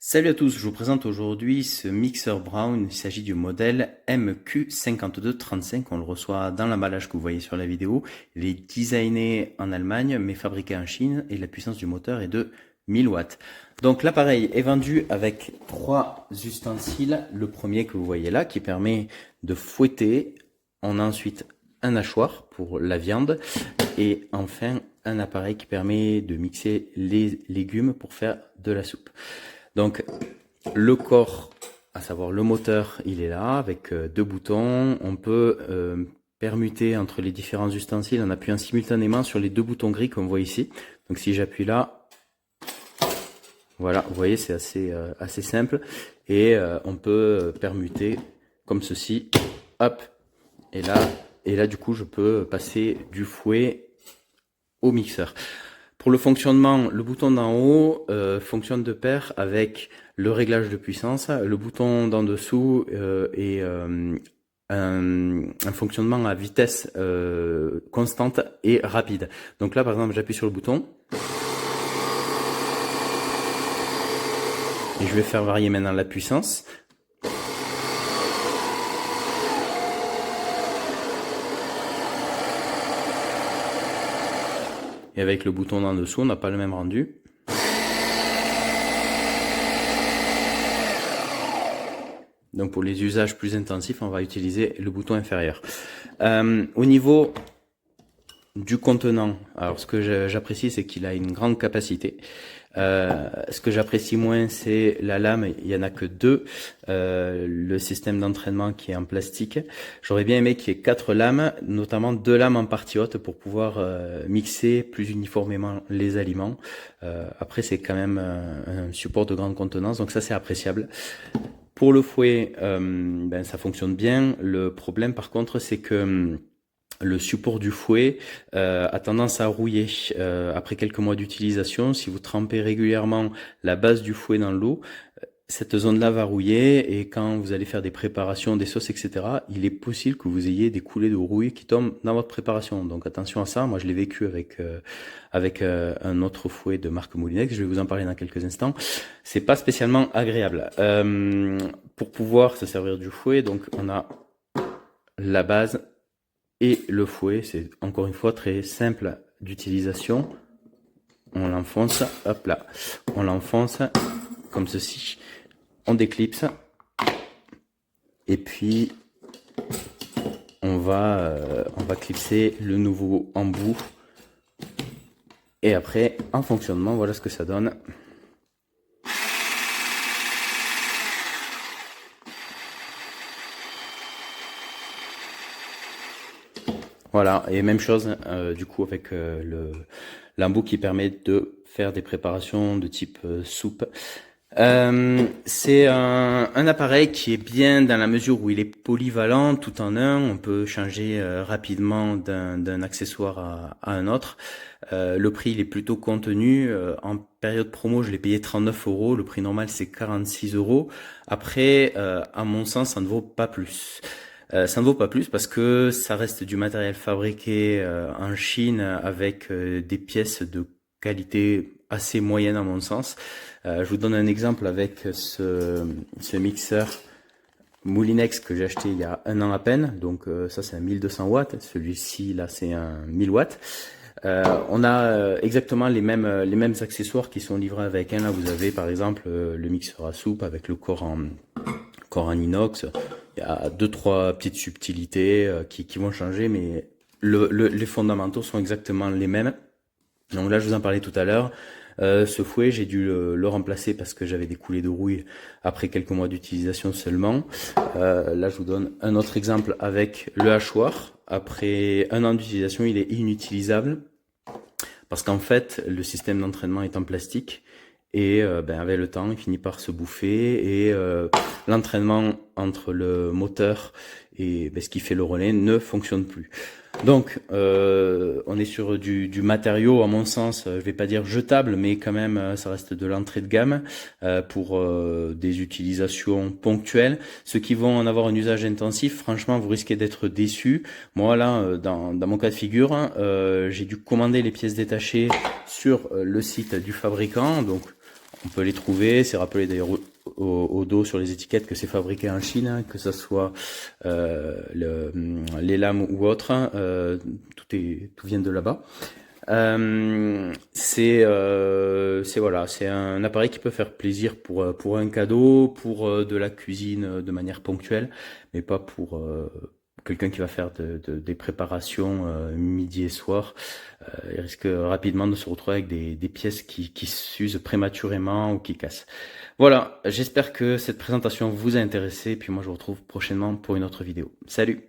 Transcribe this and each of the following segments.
Salut à tous, je vous présente aujourd'hui ce mixeur Brown. Il s'agit du modèle MQ5235. On le reçoit dans l'emballage que vous voyez sur la vidéo. Il est designé en Allemagne mais fabriqué en Chine et la puissance du moteur est de 1000 watts. Donc l'appareil est vendu avec trois ustensiles. Le premier que vous voyez là qui permet de fouetter. On a ensuite un hachoir pour la viande et enfin un appareil qui permet de mixer les légumes pour faire de la soupe. Donc le corps, à savoir le moteur, il est là avec deux boutons. On peut permuter entre les différents ustensiles en appuyant simultanément sur les deux boutons gris comme on voit ici. Donc si j'appuie là, voilà, vous voyez, c'est assez simple. Et on peut permuter comme ceci, hop, et là du coup je peux passer du fouet au mixeur. Pour le fonctionnement, le bouton d'en haut fonctionne de pair avec le réglage de puissance. Le bouton d'en dessous est un fonctionnement à vitesse constante et rapide. Donc là, par exemple, j'appuie sur le bouton. Et je vais faire varier maintenant la puissance. Et avec le bouton d'en dessous, on n'a pas le même rendu. Donc pour les usages plus intensifs, on va utiliser le bouton inférieur. Au niveau du contenant, alors ce que j'apprécie, c'est qu'il a une grande capacité. Ce que j'apprécie moins, c'est la lame. Il y en a que deux. Le système d'entraînement qui est en plastique. J'aurais bien aimé qu'il y ait 4 lames, notamment 2 lames en partie haute pour pouvoir mixer plus uniformément les aliments. Après, c'est quand même un support de grande contenance, donc ça c'est appréciable. Pour le fouet, ça fonctionne bien. Le problème, par contre, c'est que le support du fouet a tendance à rouiller après quelques mois d'utilisation. Si vous trempez régulièrement la base du fouet dans l'eau, cette zone-là va rouiller et quand vous allez faire des préparations, des sauces, etc., il est possible que vous ayez des coulées de rouille qui tombent dans votre préparation. Donc attention à ça. Moi, je l'ai vécu avec un autre fouet de marque Moulinex. Je vais vous en parler dans quelques instants. C'est pas spécialement agréable. Pour pouvoir se servir du fouet, donc on a la base et le fouet. C'est encore une fois très simple d'utilisation. On l'enfonce, hop là, on l'enfonce comme ceci. On déclipse et puis on va clipser le nouveau embout et après en fonctionnement, voilà ce que ça donne. Voilà, et même chose du coup avec l'embout qui permet de faire des préparations de type soupe. C'est un appareil qui est bien dans la mesure où il est polyvalent tout en un. On peut changer rapidement d'un accessoire à un autre. Le prix il est plutôt contenu. En période promo, je l'ai payé 39 €. Le prix normal c'est 46 €. Après, à mon sens, ça ne vaut pas plus. Ça ne vaut pas plus parce que ça reste du matériel fabriqué en Chine avec des pièces de qualité assez moyenne à mon sens. Je vous donne un exemple avec ce mixeur Moulinex que j'ai acheté il y a un an à peine. Donc ça c'est un 1200 watts. Celui-ci là c'est un 1000 watts. On a exactement les mêmes accessoires qui sont livrés avec. Là vous avez par exemple le mixeur à soupe avec le corps en inox. Il y a 2-3 petites subtilités qui vont changer, mais les fondamentaux sont exactement les mêmes. Donc là, je vous en parlais tout à l'heure. Ce fouet, j'ai dû le remplacer parce que j'avais des coulées de rouille après quelques mois d'utilisation seulement. Là, je vous donne un autre exemple avec le hachoir. Après un an d'utilisation, il est inutilisable parce qu'en fait, le système d'entraînement est en plastique. Et avec le temps, il finit par se bouffer et l'entraînement entre le moteur et ce qui fait le relais ne fonctionne plus. Donc, on est sur du matériau, à mon sens, je vais pas dire jetable, mais quand même, ça reste de l'entrée de gamme pour des utilisations ponctuelles. Ceux qui vont en avoir un usage intensif, franchement, vous risquez d'être déçus. Moi, là, dans mon cas de figure, j'ai dû commander les pièces détachées sur le site du fabricant. Donc, On peut les trouver, c'est rappelé d'ailleurs au dos sur les étiquettes que c'est fabriqué en Chine, hein, que ce soit les lames ou autres, tout vient de là-bas. C'est voilà, c'est un appareil qui peut faire plaisir pour un cadeau, pour de la cuisine de manière ponctuelle, mais pas pour quelqu'un qui va faire des préparations midi et soir. Il risque rapidement de se retrouver avec des pièces qui s'usent prématurément ou qui cassent. Voilà, j'espère que cette présentation vous a intéressé, puis moi je vous retrouve prochainement pour une autre vidéo. Salut!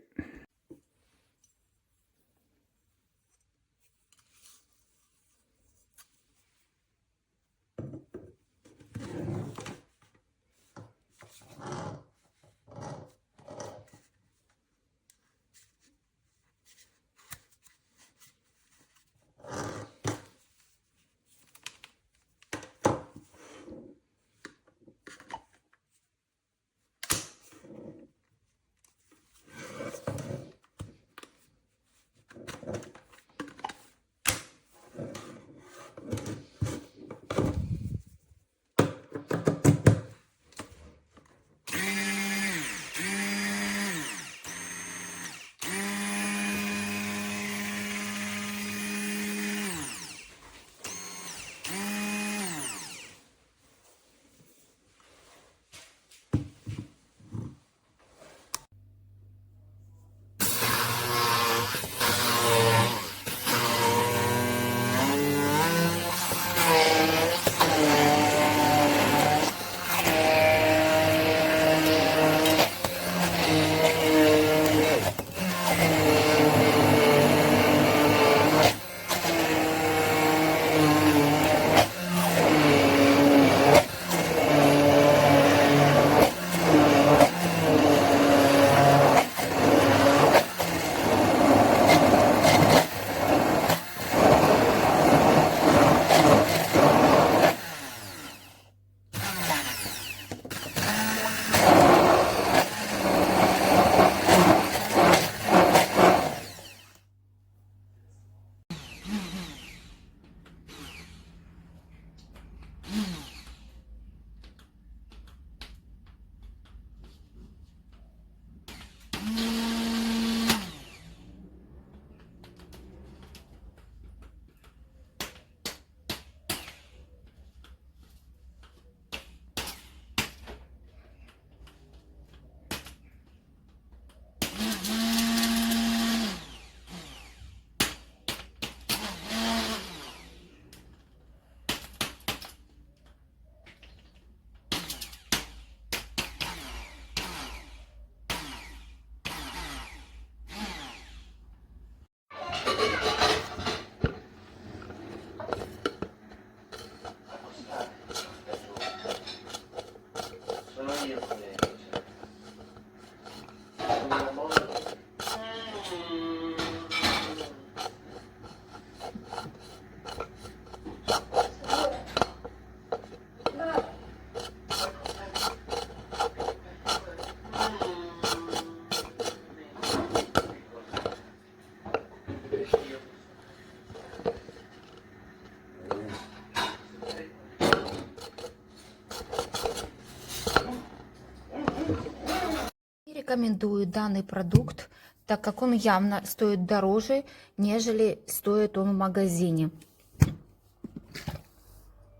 Рекомендую данный продукт, так как он явно стоит дороже, нежели стоит он в магазине.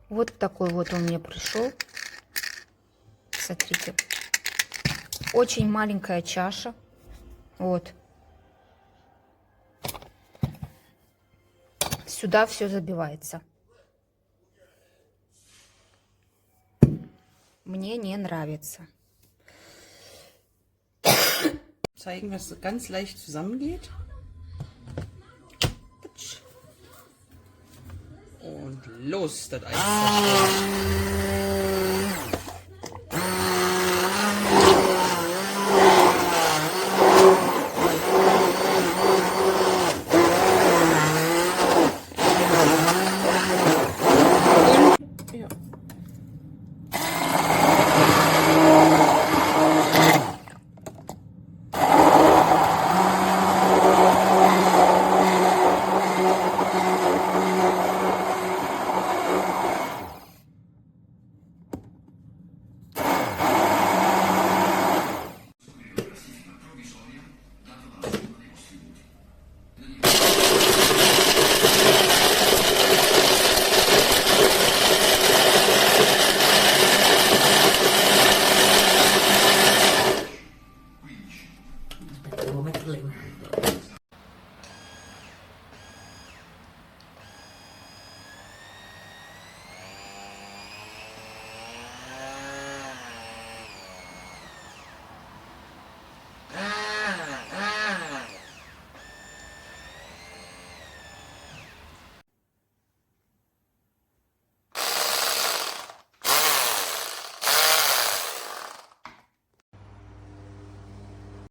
Вот такой вот он мне пришел. Смотрите. Очень маленькая чаша. Вот. Сюда все забивается. Мне не нравится. Zeigen, was ganz leicht zusammengeht. Und los, das Eis.